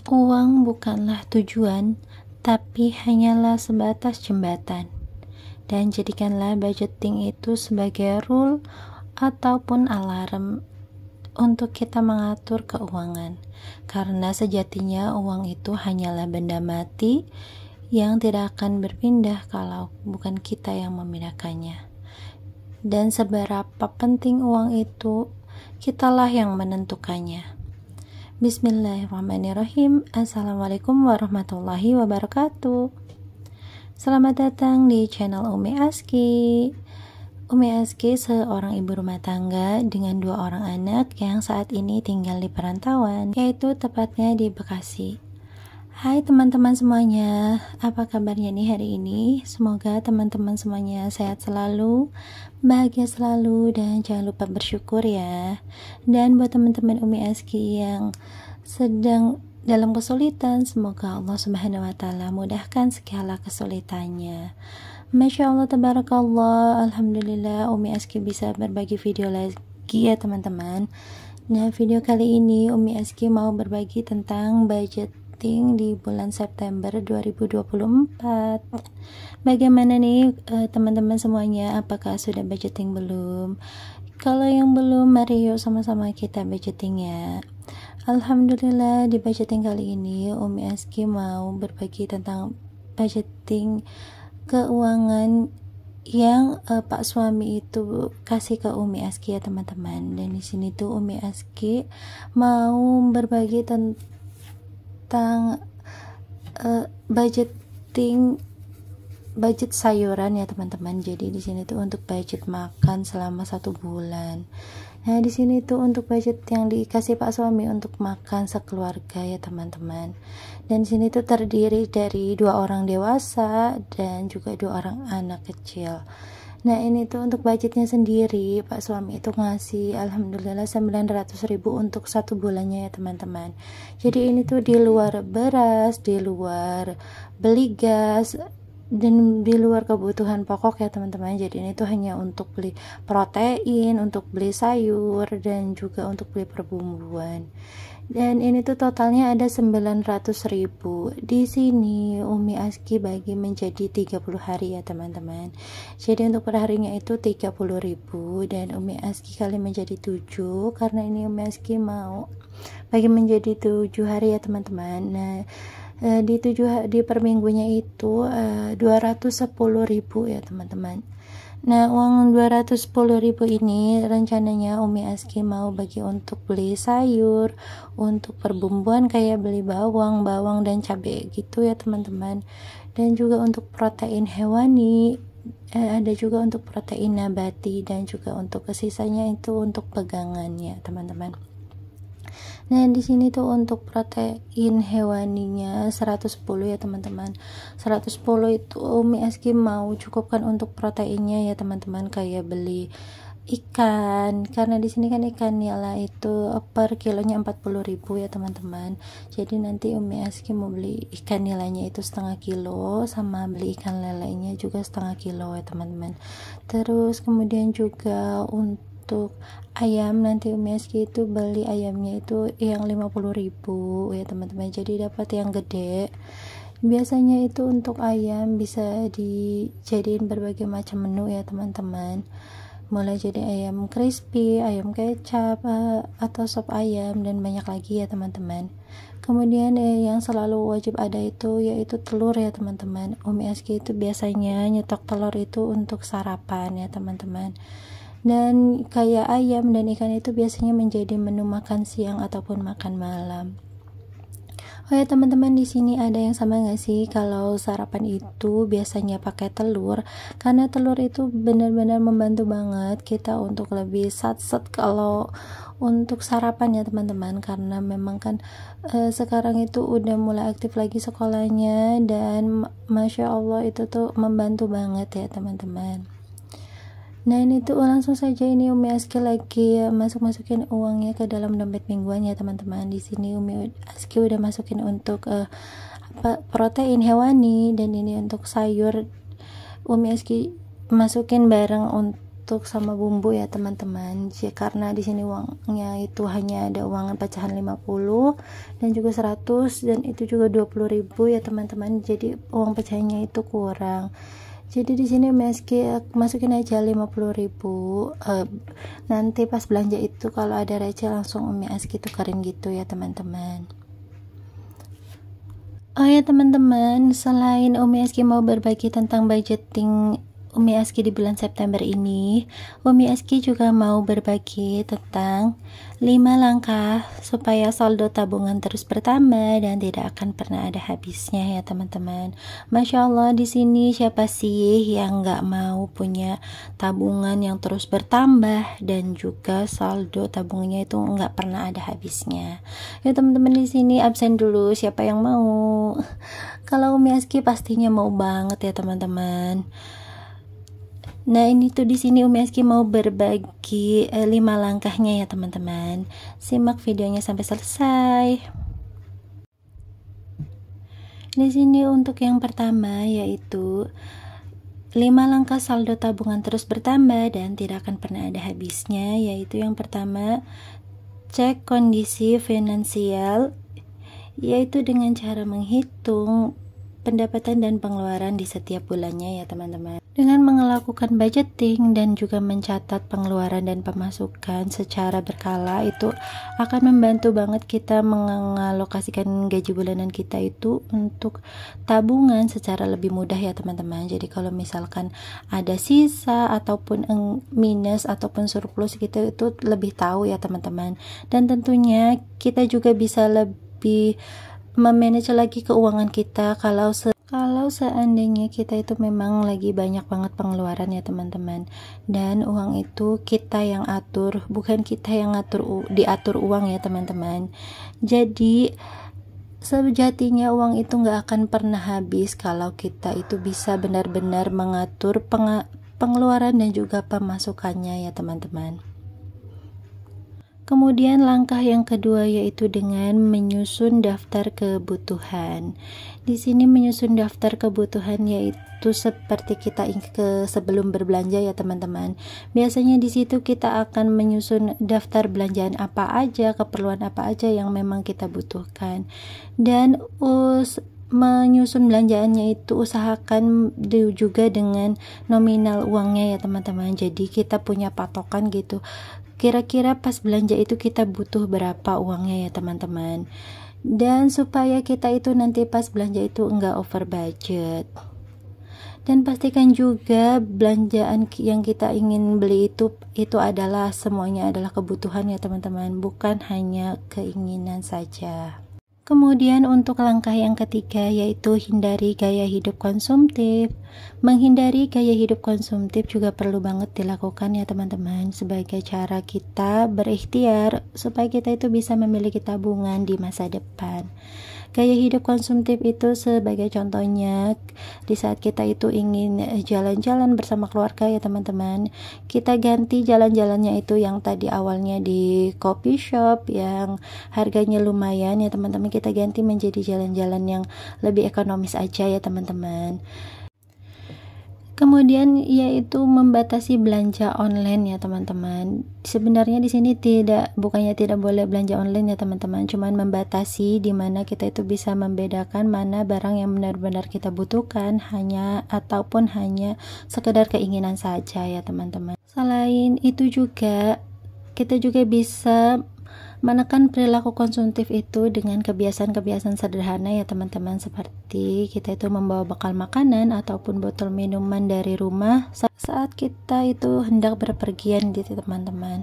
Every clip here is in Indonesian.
Uang bukanlah tujuan, tapi hanyalah sebatas jembatan. Dan jadikanlah budgeting itu sebagai rule ataupun alarm untuk kita mengatur keuangan. Karena sejatinya uang itu hanyalah benda mati yang tidak akan berpindah kalau bukan kita yang memindahkannya. Dan seberapa penting uang itu, kitalah yang menentukannya. Bismillahirrahmanirrahim. Assalamualaikum warahmatullahi wabarakatuh. Selamat datang di channel Umi Aski. Umi Aski seorang ibu rumah tangga dengan 2 orang anak yang saat ini tinggal di perantauan, yaitu tepatnya di Bekasi. Hai teman-teman semuanya, apa kabarnya nih hari ini? Semoga teman-teman semuanya sehat selalu, bahagia selalu, dan jangan lupa bersyukur ya. Dan buat teman-teman Umi Aski yang sedang dalam kesulitan, semoga Allah Subhanahu wa Ta'ala mudahkan segala kesulitannya. Masya Allah, tabarakallah, alhamdulillah Umi Aski bisa berbagi video lagi ya teman-teman. Nah, video kali ini Umi Aski mau berbagi tentang budget di bulan September 2024. Bagaimana nih teman-teman semuanya, apakah sudah budgeting belum? Kalau yang belum, mari yuk sama-sama kita budgeting ya. Alhamdulillah, di budgeting kali ini Umi Aski mau berbagi tentang budgeting keuangan yang Pak suami itu kasih ke Umi Aski ya teman-teman. Dan di sini tuh Umi Aski mau berbagi tentang budget sayuran ya teman-teman. Jadi di sini tuh untuk budget makan selama 1 bulan. Nah, di sini tuh untuk budget yang dikasih Pak suami untuk makan sekeluarga ya teman-teman. Dan di sini tuh terdiri dari 2 orang dewasa dan juga 2 orang anak kecil. Nah, ini tuh untuk budgetnya sendiri Pak suami itu ngasih alhamdulillah 900.000 untuk 1 bulannya ya teman-teman. Jadi ini tuh di luar beras, di luar beli gas, dan di luar kebutuhan pokok ya teman-teman. Jadi ini tuh hanya untuk beli protein, untuk beli sayur, dan juga untuk beli perbumbuan. Dan ini tuh totalnya ada 900.000. Di sini Umi Aski bagi menjadi 30 hari ya teman-teman. Jadi untuk per harinya itu 30.000 dan Umi Aski kali menjadi 7 karena ini Umi Aski mau bagi menjadi 7 hari ya teman-teman. Nah, di per minggunya itu 210.000 ya teman-teman. Nah, uang 210.000 ini rencananya Umi Aski mau bagi untuk beli sayur, untuk perbumbuan kayak beli bawang dan cabai gitu ya teman-teman. Dan juga untuk protein hewani, ada juga untuk protein nabati, dan juga untuk kesisanya itu untuk pegangannya teman-teman. Nah, di sini tuh untuk protein hewaninya 110 ya teman-teman. 110 itu Umi Aski mau cukupkan untuk proteinnya ya teman-teman, kayak beli ikan, karena di sini kan ikan nila itu per kilonya 40.000 ya teman-teman. Jadi nanti Umi Aski mau beli ikan nilainya itu setengah kilo, sama beli ikan lelenya juga setengah kilo ya teman-teman. Terus kemudian juga untuk ayam, nanti Umi Aski itu beli ayamnya itu yang 50.000 ya teman-teman. Jadi dapat yang gede. Biasanya itu untuk ayam bisa dijadiin berbagai macam menu ya teman-teman. Mulai jadi ayam crispy, ayam kecap, atau sop ayam, dan banyak lagi ya teman-teman. Kemudian yang selalu wajib ada itu yaitu telur ya teman-teman. Umi Aski itu biasanya nyetok telur itu untuk sarapan ya teman-teman. Dan kayak ayam dan ikan itu biasanya menjadi menu makan siang ataupun makan malam. Oh ya teman-teman, di sini ada yang sama nggak sih kalau sarapan itu biasanya pakai telur? Karena telur itu benar-benar membantu banget kita untuk lebih sat-set kalau untuk sarapan ya teman-teman. Karena memang kan sekarang itu udah mulai aktif lagi sekolahnya, dan Masya Allah itu tuh membantu banget ya teman-teman. Nah, ini tuh langsung saja ini Umi Aski lagi masukin uangnya ke dalam dompet mingguan ya teman-teman. Di sini Umi Aski udah masukin untuk protein hewani, dan ini untuk sayur Umi Aski masukin bareng untuk sama bumbu ya teman-teman. Karena di sini uangnya itu hanya ada uang pecahan 50 dan juga 100, dan itu juga 20.000 ya teman-teman. Jadi uang pecahannya itu kurang. Jadi di sini meski masukin aja 50.000. Nanti pas belanja itu kalau ada receh langsung Umi Aski tukerin gitu ya teman-teman. Oh ya teman-teman, selain Umi Aski mau berbagi tentang budgeting Umi Aski di bulan September ini, Umi Aski juga mau berbagi tentang 5 langkah supaya saldo tabungan terus bertambah dan tidak akan pernah ada habisnya ya teman-teman. Masya Allah, di sini siapa sih yang nggak mau punya tabungan yang terus bertambah dan juga saldo tabungannya itu nggak pernah ada habisnya. Ya teman-teman, di sini absen dulu siapa yang mau. Kalau Umi Aski pastinya mau banget ya teman-teman. Nah, ini tuh di sini Umi Aski mau berbagi 5 langkahnya ya teman-teman. Simak videonya sampai selesai. Di sini untuk yang pertama yaitu 5 langkah saldo tabungan terus bertambah dan tidak akan pernah ada habisnya, yaitu yang pertama, cek kondisi finansial, yaitu dengan cara menghitung pendapatan dan pengeluaran di setiap bulannya ya teman-teman. Dengan melakukan budgeting dan juga mencatat pengeluaran dan pemasukan secara berkala, itu akan membantu banget kita mengalokasikan gaji bulanan kita itu untuk tabungan secara lebih mudah ya teman-teman. Jadi kalau misalkan ada sisa ataupun minus ataupun surplus, kita itu lebih tahu ya teman-teman. Dan tentunya kita juga bisa lebih memanage lagi keuangan kita kalau seandainya kita itu memang lagi banyak banget pengeluaran ya teman-teman, dan uang itu kita yang atur, bukan kita yang diatur uang ya teman-teman. Jadi sejatinya uang itu nggak akan pernah habis kalau kita itu bisa benar-benar mengatur pengeluaran dan juga pemasukannya ya teman-teman. Kemudian langkah yang kedua yaitu dengan menyusun daftar kebutuhan. Di sini menyusun daftar kebutuhan yaitu seperti kita sebelum berbelanja ya teman-teman. Biasanya di situ kita akan menyusun daftar belanjaan apa aja, keperluan apa aja yang memang kita butuhkan. Dan menyusun belanjaannya itu usahakan juga dengan nominal uangnya ya teman-teman. Jadi kita punya patokan gitu, kira-kira pas belanja itu kita butuh berapa uangnya ya teman-teman. Dan supaya kita itu nanti pas belanja itu enggak over budget. Dan pastikan juga belanjaan yang kita ingin beli itu adalah semuanya adalah kebutuhan ya teman-teman, bukan hanya keinginan saja. Kemudian untuk langkah yang ketiga yaitu hindari gaya hidup konsumtif. Menghindari gaya hidup konsumtif juga perlu banget dilakukan ya teman-teman, sebagai cara kita berikhtiar supaya kita itu bisa memiliki tabungan di masa depan. Gaya hidup konsumtif itu sebagai contohnya di saat kita itu ingin jalan-jalan bersama keluarga ya teman-teman, kita ganti jalan-jalannya itu yang tadi awalnya di coffee shop yang harganya lumayan ya teman-teman, kita ganti menjadi jalan-jalan yang lebih ekonomis aja ya teman-teman. Kemudian yaitu membatasi belanja online ya teman-teman. Sebenarnya di sini bukannya tidak boleh belanja online ya teman-teman, cuman membatasi di mana kita itu bisa membedakan mana barang yang benar-benar kita butuhkan ataupun hanya sekedar keinginan saja ya teman-teman. Selain itu juga kita juga bisa menekan perilaku konsumtif itu dengan kebiasaan-kebiasaan sederhana ya teman-teman, seperti kita itu membawa bekal makanan ataupun botol minuman dari rumah saat kita itu hendak berpergian gitu teman-teman.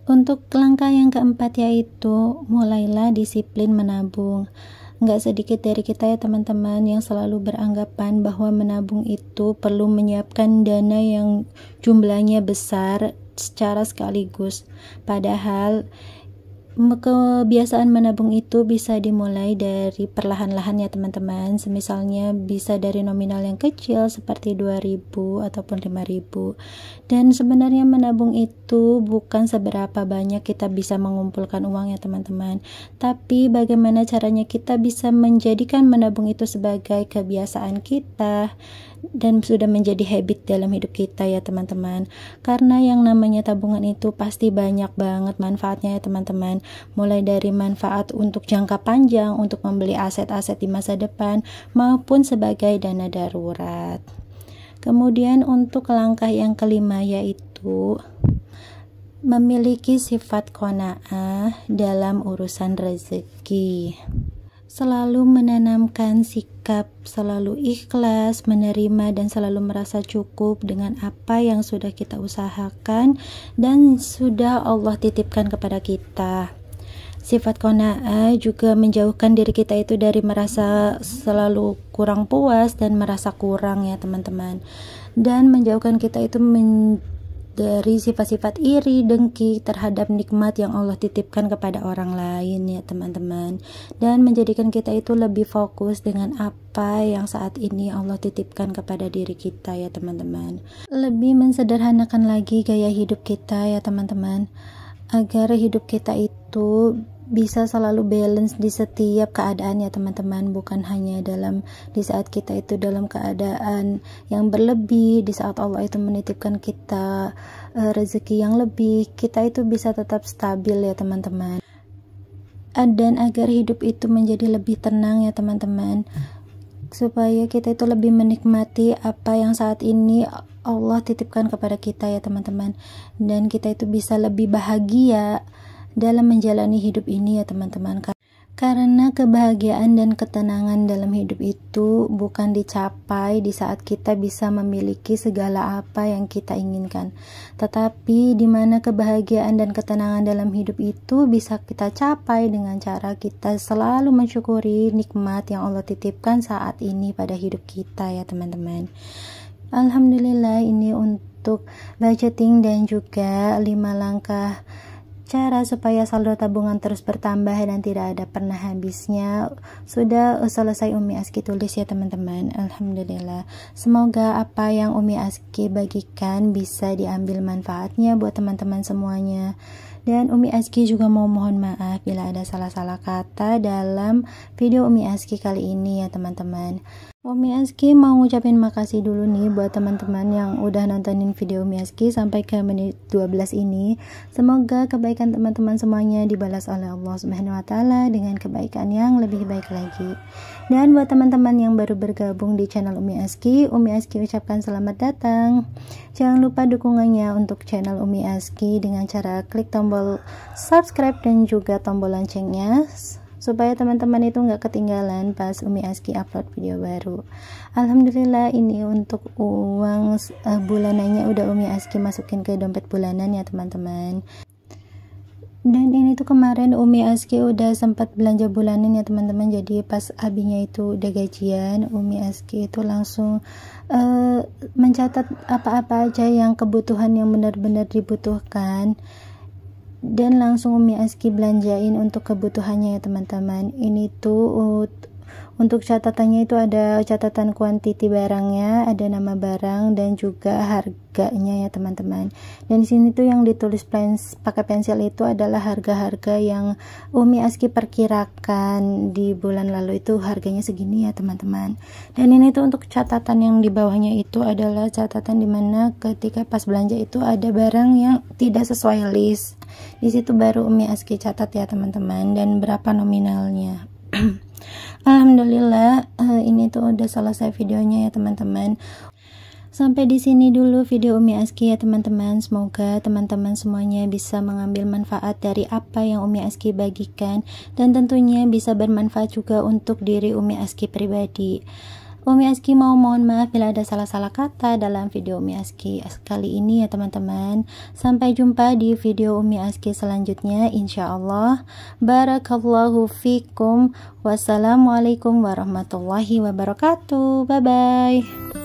Untuk langkah yang keempat yaitu mulailah disiplin menabung. Nggak sedikit dari kita ya teman-teman yang selalu beranggapan bahwa menabung itu perlu menyiapkan dana yang jumlahnya besar secara sekaligus. Padahal Kebiasaan menabung itu bisa dimulai dari perlahan-lahan ya teman-teman. Misalnya bisa dari nominal yang kecil seperti 2.000 ataupun 5.000. Dan sebenarnya menabung itu bukan seberapa banyak kita bisa mengumpulkan uang ya teman-teman, tapi bagaimana caranya kita bisa menjadikan menabung itu sebagai kebiasaan kita dan sudah menjadi habit dalam hidup kita ya teman-teman. Karena yang namanya tabungan itu pasti banyak banget manfaatnya ya teman-teman, mulai dari manfaat untuk jangka panjang untuk membeli aset-aset di masa depan maupun sebagai dana darurat. Kemudian untuk langkah yang kelima yaitu memiliki sifat qanaah dalam urusan rezeki. Selalu menanamkan sikap selalu ikhlas, menerima dan selalu merasa cukup dengan apa yang sudah kita usahakan dan sudah Allah titipkan kepada kita. Sifat qanaah juga menjauhkan diri kita itu dari merasa selalu kurang puas dan merasa kurang ya teman-teman, dan menjauhkan kita itu dari sifat-sifat iri, dengki terhadap nikmat yang Allah titipkan kepada orang lain ya teman-teman, dan menjadikan kita itu lebih fokus dengan apa yang saat ini Allah titipkan kepada diri kita ya teman-teman. Lebih mensederhanakan lagi gaya hidup kita ya teman-teman, agar hidup kita itu bisa selalu balance di setiap keadaan ya teman-teman, bukan hanya di saat kita itu dalam keadaan yang berlebih, di saat Allah itu menitipkan kita rezeki yang lebih, kita itu bisa tetap stabil ya teman-teman. Dan agar hidup itu menjadi lebih tenang ya teman-teman, supaya kita itu lebih menikmati apa yang saat ini Allah titipkan kepada kita ya teman-teman, dan kita itu bisa lebih bahagia dalam menjalani hidup ini ya teman-teman. Karena kebahagiaan dan ketenangan dalam hidup itu bukan dicapai di saat kita bisa memiliki segala apa yang kita inginkan, tetapi di mana kebahagiaan dan ketenangan dalam hidup itu bisa kita capai dengan cara kita selalu mensyukuri nikmat yang Allah titipkan saat ini pada hidup kita ya teman-teman. Alhamdulillah, ini untuk budgeting dan juga 5 langkah cara supaya saldo tabungan terus bertambah dan tidak ada pernah habisnya sudah selesai Umi Aski tulis ya teman-teman. Alhamdulillah, semoga apa yang Umi Aski bagikan bisa diambil manfaatnya buat teman-teman semuanya. Dan Umi Aski juga mau mohon maaf bila ada salah-salah kata dalam video Umi Aski kali ini ya teman-teman. Umi Aski mau ngucapin makasih dulu nih buat teman-teman yang udah nontonin video Umi Aski sampai ke menit 12 ini. Semoga kebaikan teman-teman semuanya dibalas oleh Allah Subhanahu wa taala dengan kebaikan yang lebih baik lagi. Dan buat teman-teman yang baru bergabung di channel Umi Aski ucapkan selamat datang. Jangan lupa dukungannya untuk channel Umi Aski dengan cara klik tombol subscribe dan juga tombol loncengnya, supaya teman-teman itu nggak ketinggalan pas Umi Aski upload video baru. Alhamdulillah, ini untuk uang bulanannya udah Umi Aski masukin ke dompet bulanan ya teman-teman. Dan ini tuh kemarin Umi Aski udah sempat belanja bulanan ya teman-teman. Jadi pas abinya itu udah gajian, Umi Aski itu langsung mencatat apa-apa aja yang kebutuhan yang benar-benar dibutuhkan, dan langsung Umi Aski belanjain untuk kebutuhannya ya teman-teman. Ini tuh untuk catatannya itu ada catatan kuantiti barangnya, ada nama barang dan juga harganya ya teman-teman. Dan di sini tuh yang ditulis pakai pensil itu adalah harga-harga yang Umi Aski perkirakan di bulan lalu itu harganya segini ya teman-teman. Dan ini tuh untuk catatan yang di bawahnya itu adalah catatan dimana ketika pas belanja itu ada barang yang tidak sesuai list. Di situ baru Umi Aski catat ya teman-teman, dan berapa nominalnya. Alhamdulillah, ini tuh udah selesai videonya ya teman-teman. Sampai di sini dulu video Umi Aski ya teman-teman. Semoga teman-teman semuanya bisa mengambil manfaat dari apa yang Umi Aski bagikan, dan tentunya bisa bermanfaat juga untuk diri Umi Aski pribadi. Umi Aski mau mohon maaf bila ada salah-salah kata dalam video Umi Aski kali ini ya teman-teman. Sampai jumpa di video Umi Aski selanjutnya insyaallah. Barakallahu fikum. Wassalamualaikum warahmatullahi wabarakatuh. Bye bye.